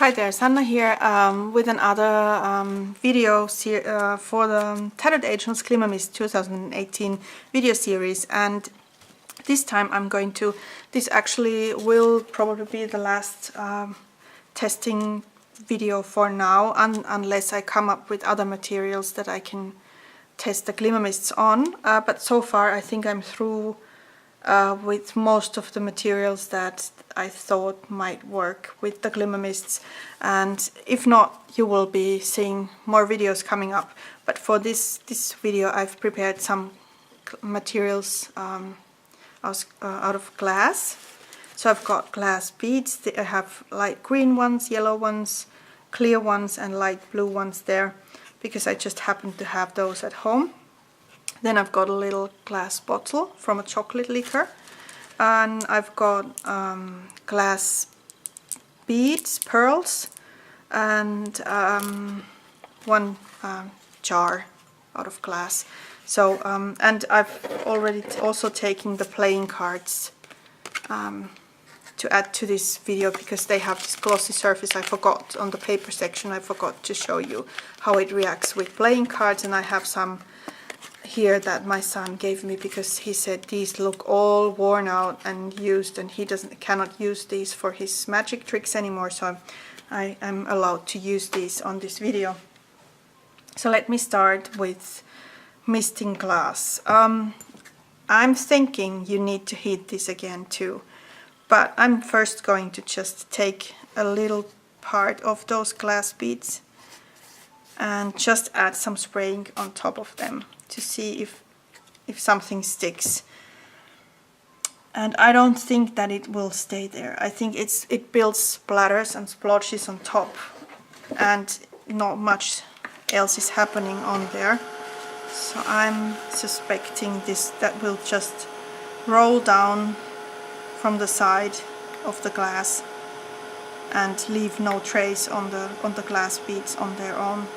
Hi there, Sanna here with another video for the Tattered Angels Glimmer Mist 2018 video series, and this time this actually will probably be the last testing video for now, unless I come up with other materials that I can test the glimmer mists on, but so far I think I'm through with most of the materials that I thought might work with the glimmer mists, and if not, you will be seeing more videos coming up. But for this video I've prepared some materials out of glass. So I've got glass beads. I have light green ones, yellow ones, clear ones and light blue ones there, because I just happen to have those at home. Then I've got a little glass bottle from a chocolate liquor, and I've got glass beads, pearls, and one jar out of glass. So and I've already also taken the playing cards to add to this video, because they have this glossy surface. I forgot on the paper section, I forgot to show you how it reacts with playing cards, and I have some here that my son gave me because he said these look all worn out and used, and he cannot use these for his magic tricks anymore, so I am allowed to use these on this video. So let me start with misting glass. I'm thinking you need to heat this again too, but I'm first going to just take a little part of those glass beads and just add some spraying on top of them to see if something sticks. And I don't think that it will stay there. I think it builds splatters and splotches on top, and not much else is happening on there. So I'm suspecting that will just roll down from the side of the glass and leave no trace on the glass beads on their own.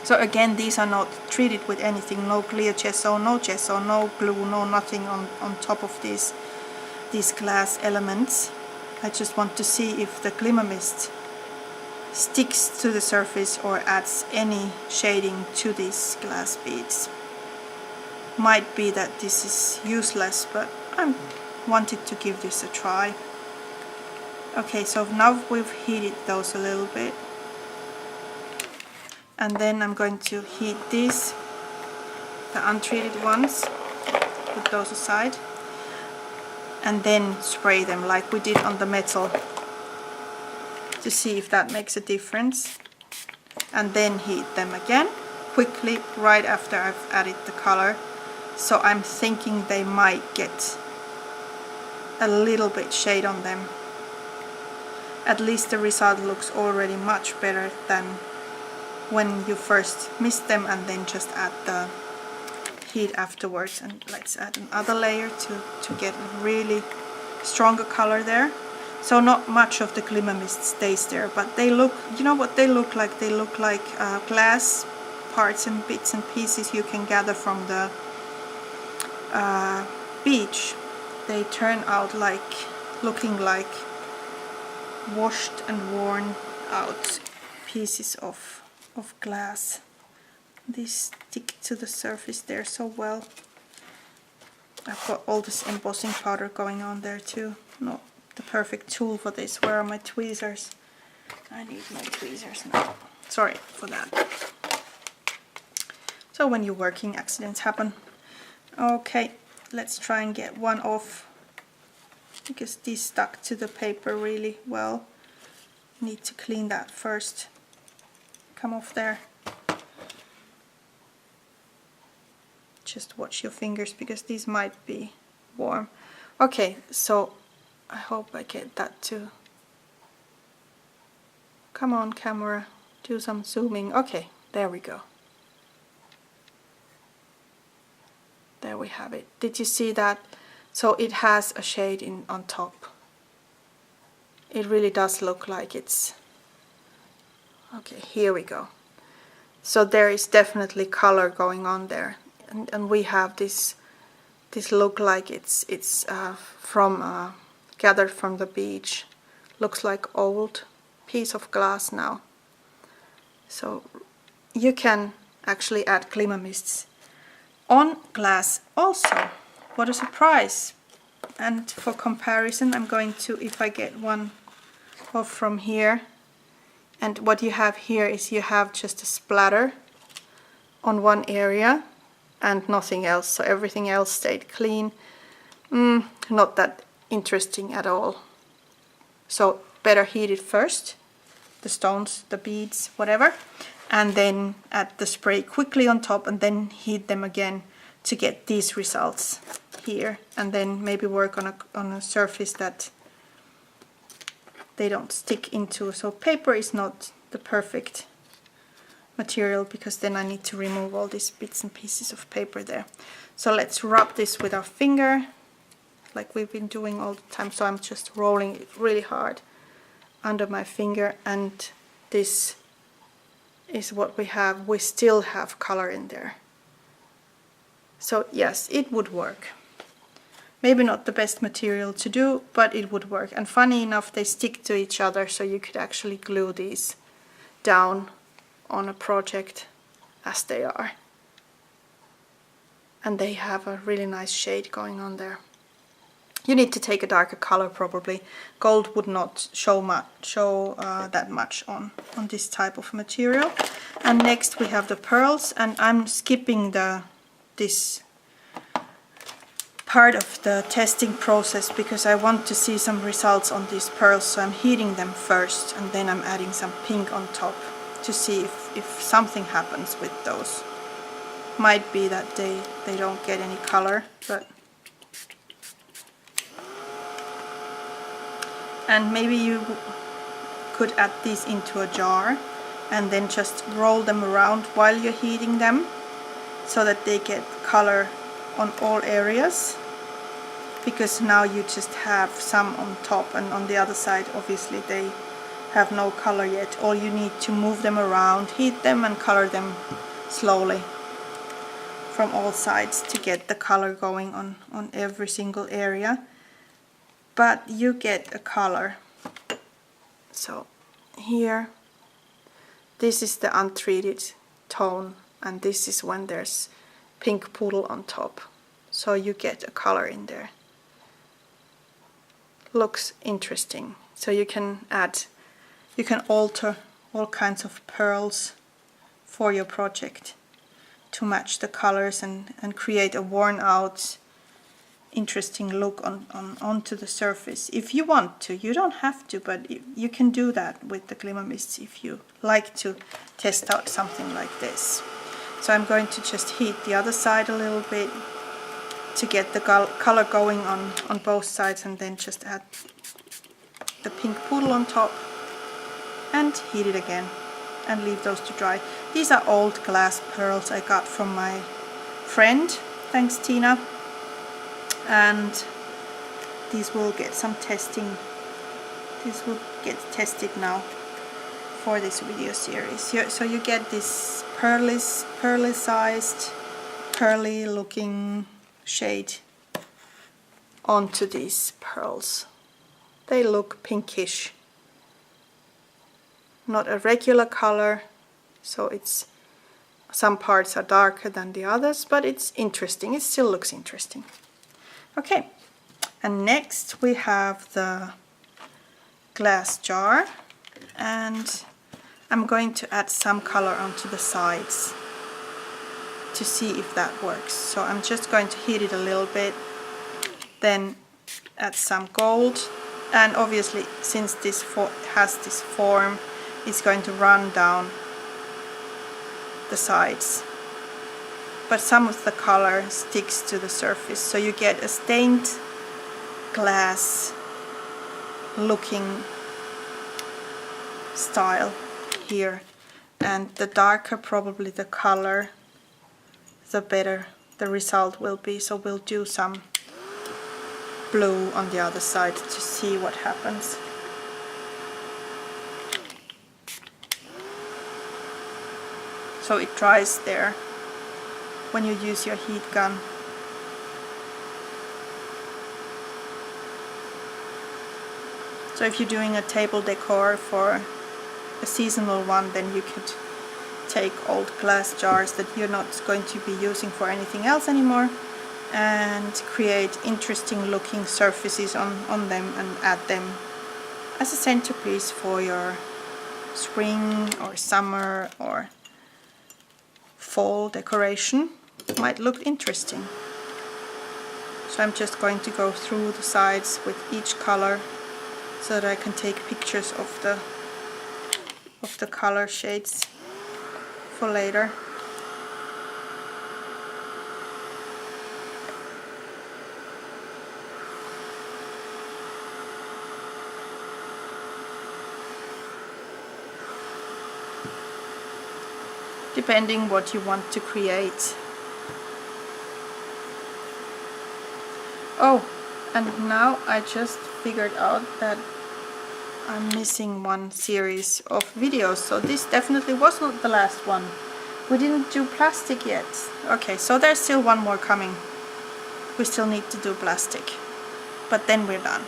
So again, these are not treated with anything, no clear gesso, no glue, no nothing on top of these glass elements. I just want to see if the glimmer mist sticks to the surface or adds any shading to these glass beads. Might be that this is useless, but I wanted to give this a try. Okay, so now we've heated those a little bit. And then I'm going to heat these, the untreated ones, put those aside, and then spray them like we did on the metal to see if that makes a difference. And then heat them again quickly right after I've added the color. So I'm thinking they might get a little bit shade on them. At least the result looks already much better than when you first mist them and then just add the heat afterwards. And let's add another layer to get a really stronger color there. So not much of the glimmer mist stays there, but they look, you know what they look like? They look like glass parts and bits and pieces you can gather from the beach. They turn out looking like washed and worn out pieces of glass. These stick to the surface there so well. I've got all this embossing powder going on there too. Not the perfect tool for this. Where are my tweezers? I need my tweezers now. Sorry for that. So when you're working, accidents happen. Okay, let's try and get one off, because these stuck to the paper really well. Need to clean that first. Come off there. Just watch your fingers, because these might be warm. Okay, so I hope I get that too. Come on, camera, do some zooming. Okay, there we go. There we have it. Did you see that? So it has a shade on top. It really does look like it's... Okay, here we go. So there is definitely color going on there, and we have this look like it's from gathered from the beach. Looks like old piece of glass now. So you can actually add glimmer mists on glass also. What a surprise! And for comparison, I'm going to, if I get one off from here, and what you have here is you have just a splatter on one area and nothing else, so everything else stayed clean. Not that interesting at all. So better heat it first, the stones, the beads, whatever, and then add the spray quickly on top and then heat them again to get these results here, and then maybe work on a surface that they don't stick into. So paper is not the perfect material because then I need to remove all these bits and pieces of paper there. So let's rub this with our finger like we've been doing all the time. So I'm just rolling it really hard under my finger, and this is what we have. We still have color in there. So yes, it would work. Maybe not the best material to do, but it would work. And funny enough, they stick to each other, so you could actually glue these down on a project as they are. And they have a really nice shade going on there. You need to take a darker color probably. Gold would not show that much on this type of material. And next we have the pearls, and I'm skipping this part of the testing process because I want to see some results on these pearls, so I'm heating them first and then I'm adding some pink on top to see if something happens with those. Might be that they don't get any color, but and maybe you could add these into a jar and then just roll them around while you're heating them so that they get color on all areas, because now you just have some on top and on the other side obviously they have no color yet. All you need to move them around, heat them and color them slowly from all sides to get the color going on every single area. But you get a color. So here, this is the untreated tone, and this is when there's pink poodle on top. So you get a color in there. Looks interesting. So you can alter all kinds of pearls for your project to match the colors and create a worn out interesting look onto the surface if you want to. You don't have to, but you can do that with the glimmer mists if you like to test out something like this. So I'm going to just heat the other side a little bit to get the color going on both sides, and then just add the pink poodle on top and heat it again and leave those to dry. These are old glass pearls I got from my friend, thanks Tina, and these will get some testing. These will get tested now for this video series. So you get this pearly sized, pearly looking shade onto these pearls. They look pinkish, not a regular color, so it's some parts are darker than the others, but it's interesting. It still looks interesting. Okay, and next we have the glass jar, and I'm going to add some color onto the sides to see if that works. So I'm just going to heat it a little bit, then add some gold, and obviously since this has this form, it's going to run down the sides, but some of the color sticks to the surface, so you get a stained glass looking style here, and the darker probably the color, the better the result will be. So we'll do some blue on the other side to see what happens. So it dries there when you use your heat gun. So if you're doing a table decor for a seasonal one, then you could take old glass jars that you're not going to be using for anything else anymore and create interesting looking surfaces on them and add them as a centerpiece for your spring or summer or fall decoration. Might look interesting. So I'm just going to go through the sides with each color so that I can take pictures of the color shades for later. Depending what you want to create. Oh, and now I just figured out that I'm missing one series of videos, so this definitely wasn't the last one. We didn't do plastic yet. Okay, so there's still one more coming. We still need to do plastic, but then we're done.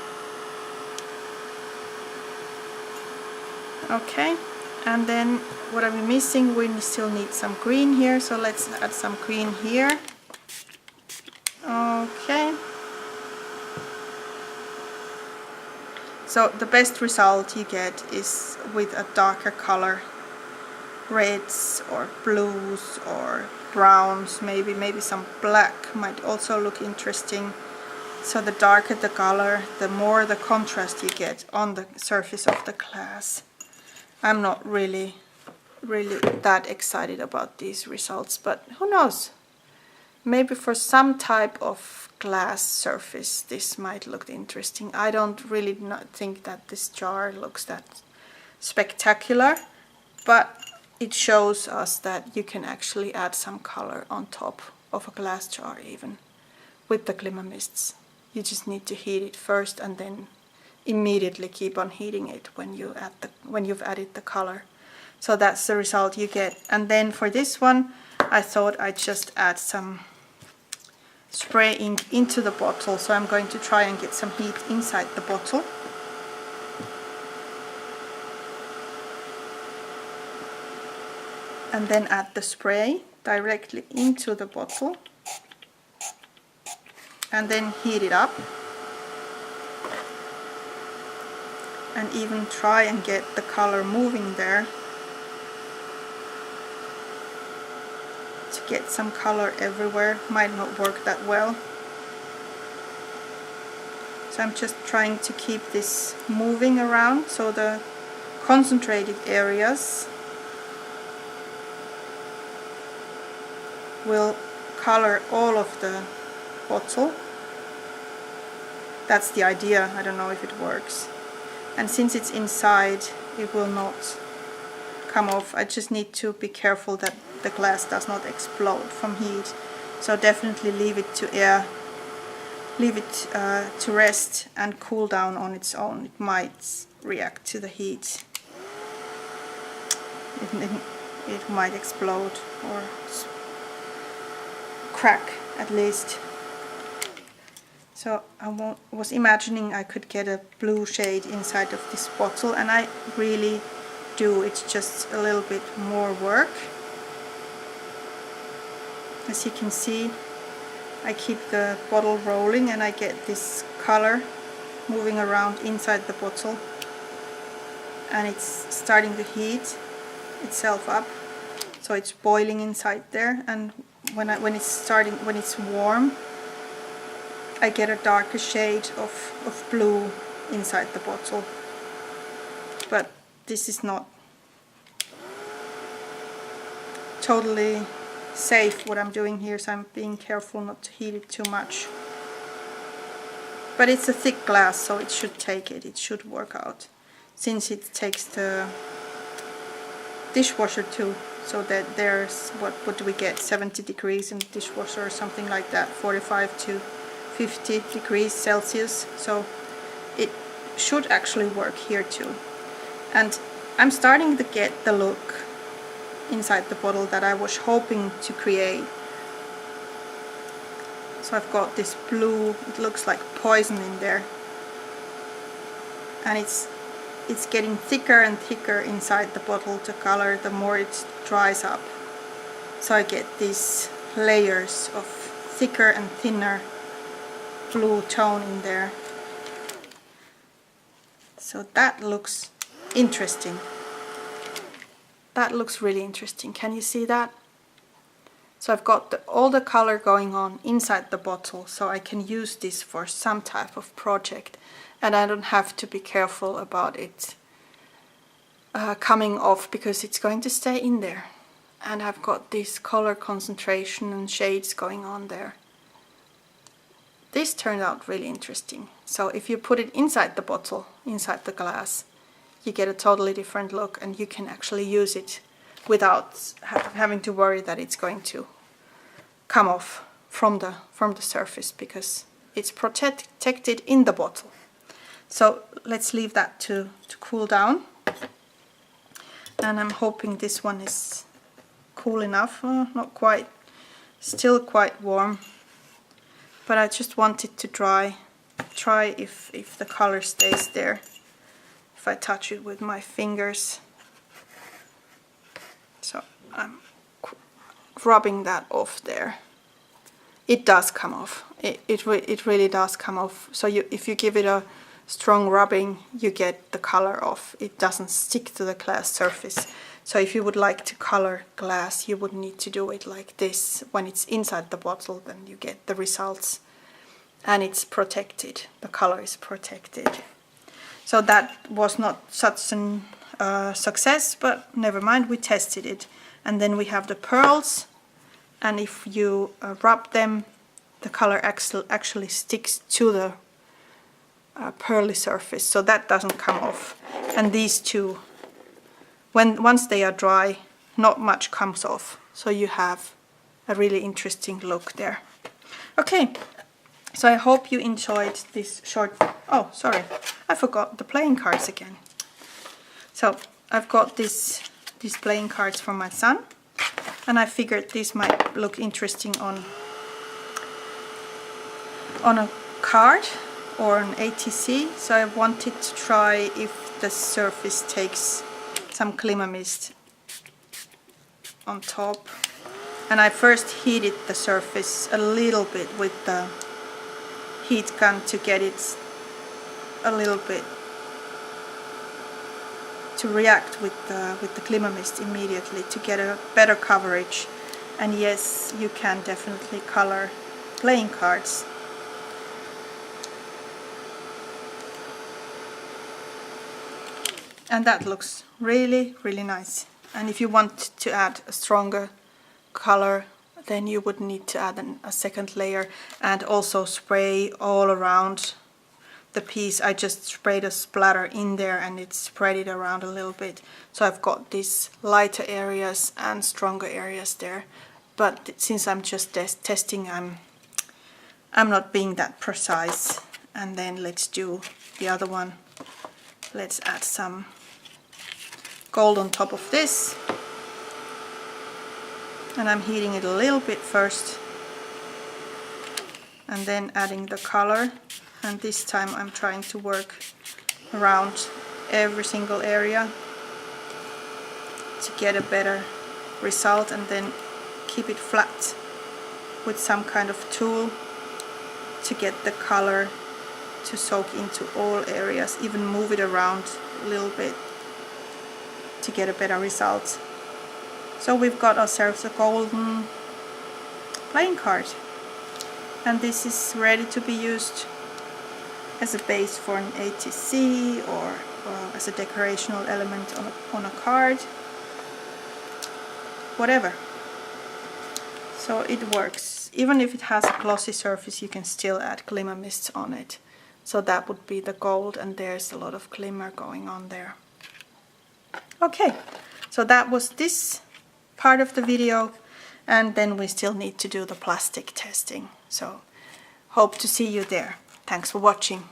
Okay, and then what are we missing? We still need some green here, so let's add some green here. Okay. So the best result you get is with a darker color. Reds or blues or browns, maybe some black might also look interesting. So the darker the color, the more the contrast you get on the surface of the glass. I'm not really that excited about these results, but who knows? Maybe for some type of glass surface this might look interesting. I don't really not think that this jar looks that spectacular, but it shows us that you can actually add some color on top of a glass jar even with the glimmer mists. You just need to heat it first and then immediately keep on heating it when you've added the color. So that's the result you get. And then for this one I thought I'd just add some spray ink into the bottle, so I'm going to try and get some heat inside the bottle. And then add the spray directly into the bottle and then heat it up. And even try and get the color moving there to get some color everywhere. Might not work that well. So I'm just trying to keep this moving around so the concentrated areas will color all of the bottle. That's the idea. I don't know if it works. And since it's inside, it will not come off. I just need to be careful that the glass does not explode from heat. So definitely leave it to air, leave it to rest and cool down on its own. It might react to the heat. It might explode or crack at least. So I was imagining I could get a blue shade inside of this bottle, and I really do. It's just a little bit more work. As you can see, I keep the bottle rolling and I get this color moving around inside the bottle, and it's starting to heat itself up, so it's boiling inside there. And when it's warm, I get a darker shade of blue inside the bottle. But this is not totally safe what I'm doing here, so I'm being careful not to heat it too much. But it's a thick glass, so it should take it. It should work out, since it takes the dishwasher too. So that there's, what do we get, 70 degrees in the dishwasher or something like that, 45 to 50 degrees Celsius. So it should actually work here too. And I'm starting to get the look inside the bottle that I was hoping to create. So I've got this blue, it looks like poison in there, and it's it's getting thicker and thicker inside the bottle, the color, the more it dries up. So I get these layers of thicker and thinner blue tone in there. So that looks interesting. That looks really interesting. Can you see that? So I've got all the color going on inside the bottle, so I can use this for some type of project, and I don't have to be careful about it coming off, because it's going to stay in there. And I've got this color concentration and shades going on there. This turned out really interesting. So if you put it inside the bottle, inside the glass, you get a totally different look, and you can actually use it without having to worry that it's going to come off from the surface, because it's protected in the bottle. So let's leave that to cool down. And I'm hoping this one is cool enough. Not quite, still quite warm. But I just want it to try if the color stays there. If I touch it with my fingers. So I'm rubbing that off there. It does come off. It really does come off. So if you give it a strong rubbing, you get the color off. It doesn't stick to the glass surface. So if you would like to color glass, you would need to do it like this. When it's inside the bottle, then you get the results. And it's protected. The color is protected. So that was not such a success, but never mind, we tested it. And then we have the pearls, and if you rub them, the color actually sticks to the pearly surface, so that doesn't come off. And these two, once they are dry, not much comes off, so you have a really interesting look there. Okay, so I hope you enjoyed this short... Oh, sorry, I forgot the playing cards again. So I've got these playing cards from my son, and I figured this might look interesting on a card or an ATC. So I wanted to try if the surface takes some glimmer mist on top. And I first heated the surface a little bit with the heat gun to get it a little bit to react with the glimmer mist immediately, to get a better coverage. And yes, you can definitely color playing cards. And that looks really, really nice. And if you want to add a stronger color, then you would need to add a second layer and also spray all around the piece. I just sprayed a splatter in there and it spread it around a little bit. So I've got these lighter areas and stronger areas there. But since I'm just testing, I'm not being that precise. And then let's do the other one. Let's add some gold on top of this. And I'm heating it a little bit first. And then adding the color. And this time I'm trying to work around every single area to get a better result, and then keep it flat with some kind of tool to get the color to soak into all areas, even move it around a little bit to get a better result. So we've got ourselves a golden playing card, and this is ready to be used as a base for an ATC or as a decorational element on a card, whatever. So it works. Even if it has a glossy surface, you can still add glimmer mists on it. So that would be the gold, and there's a lot of glimmer going on there. Okay, so that was this part of the video, and then we still need to do the plastic testing. So hope to see you there. Thanks for watching.